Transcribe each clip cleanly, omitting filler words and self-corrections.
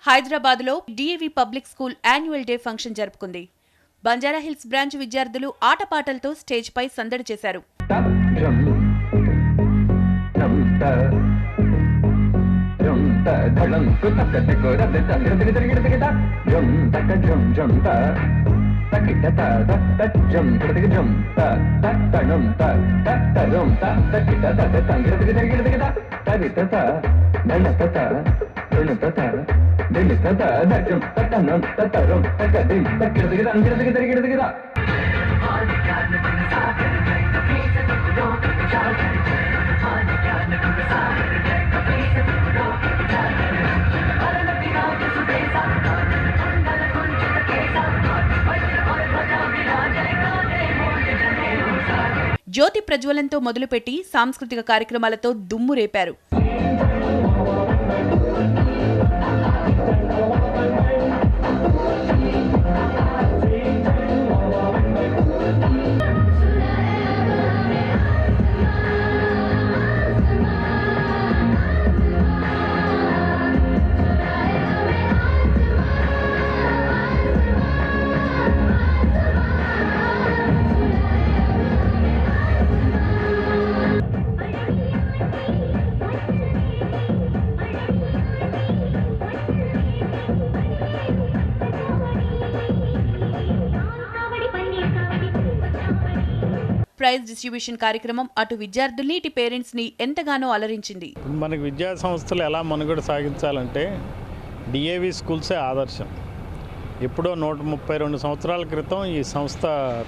హైదరాబాద్లో DAV public school annual day function జరుపుకుంది. Banjara Hills branch విద్యార్థులు ఆటపాటలతో స్టేజ్ పై సందడి చేశారు. జ్యోతి ప్రజ్వలంతో మొదలుపెట్టి సాంస్కృతిక కార్యక్రమాలతో దుమ్ము రేపారు. ప్రైజ్ డిస్ట్రిబ్యూషన్ కార్యక్రమం అటు విద్యార్థుల్ని ఇటు పేరెంట్స్ ని ఎంతగానో అలరించింది. మనకి విద్యా సంస్థలు ఎలా మనుగడ సాగించాలంటే డిఏవి స్కూల్సే ఆదర్శం. ఎప్పుడో 132 సంవత్సరాల క్రితం ఈ సంస్థ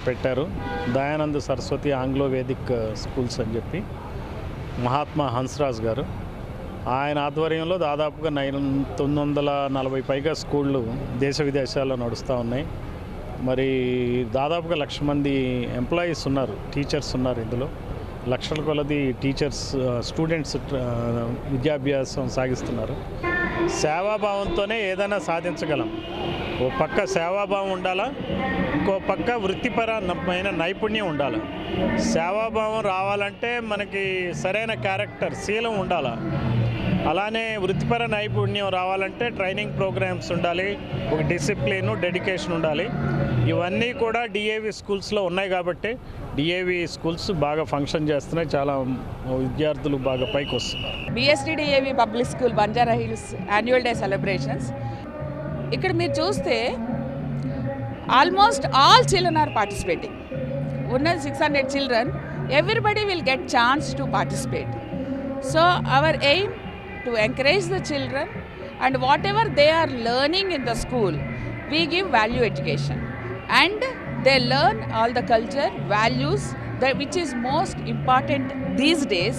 పెట్టారు. Dayananda Saraswati Anglo Vedic schools అని చెప్పి మహాత్మా హన్స్రాజ్ గారు ఆయన ఆధ్వర్యంలో దాదాపుగా 940 పైగా స్కూళ్ళు దేశ విదేశాల్లో నడుస్తూ ఉన్నాయి. మరి దాదాపుగా 1,00,000 మంది ఎంప్లాయీస్ ఉన్నారు, టీచర్స్ ఉన్నారు. ఇందులో లక్షల కొలది టీచర్స్ స్టూడెంట్స్ విద్యాభ్యాసం సాగిస్తున్నారు. సేవాభావంతోనే ఏదైనా సాధించగలం. ఓ పక్క సేవాభావం ఉండాలా, ఇంకో పక్క వృత్తిపరమైన నైపుణ్యం ఉండాలి. సేవాభావం రావాలంటే మనకి సరైన క్యారెక్టర్ శీలం ఉండాలా, అలానే వృత్తిపర నైపుణ్యం రావాలంటే ట్రైనింగ్ ప్రోగ్రామ్స్ ఉండాలి, ఒక డిసిప్లిన్ డెడికేషన్ ఉండాలి. ఇవన్నీ కూడా డిఏవి స్కూల్స్లో ఉన్నాయి కాబట్టి డిఏవి స్కూల్స్ బాగా ఫంక్షన్ చేస్తున్నాయి. చాలా విద్యార్థులు బాగా పైకి వస్తున్నారు. BSD DAV public school Banjara Hills annual day celebrations. ఇక్కడ మీరు చూస్తే almost all children are participating. ఉన్న 600 children, everybody will get chance to participate. So our aim to encourage the children, and whatever they are learning in the school, we give value education and they learn all the culture values that which is most important these days.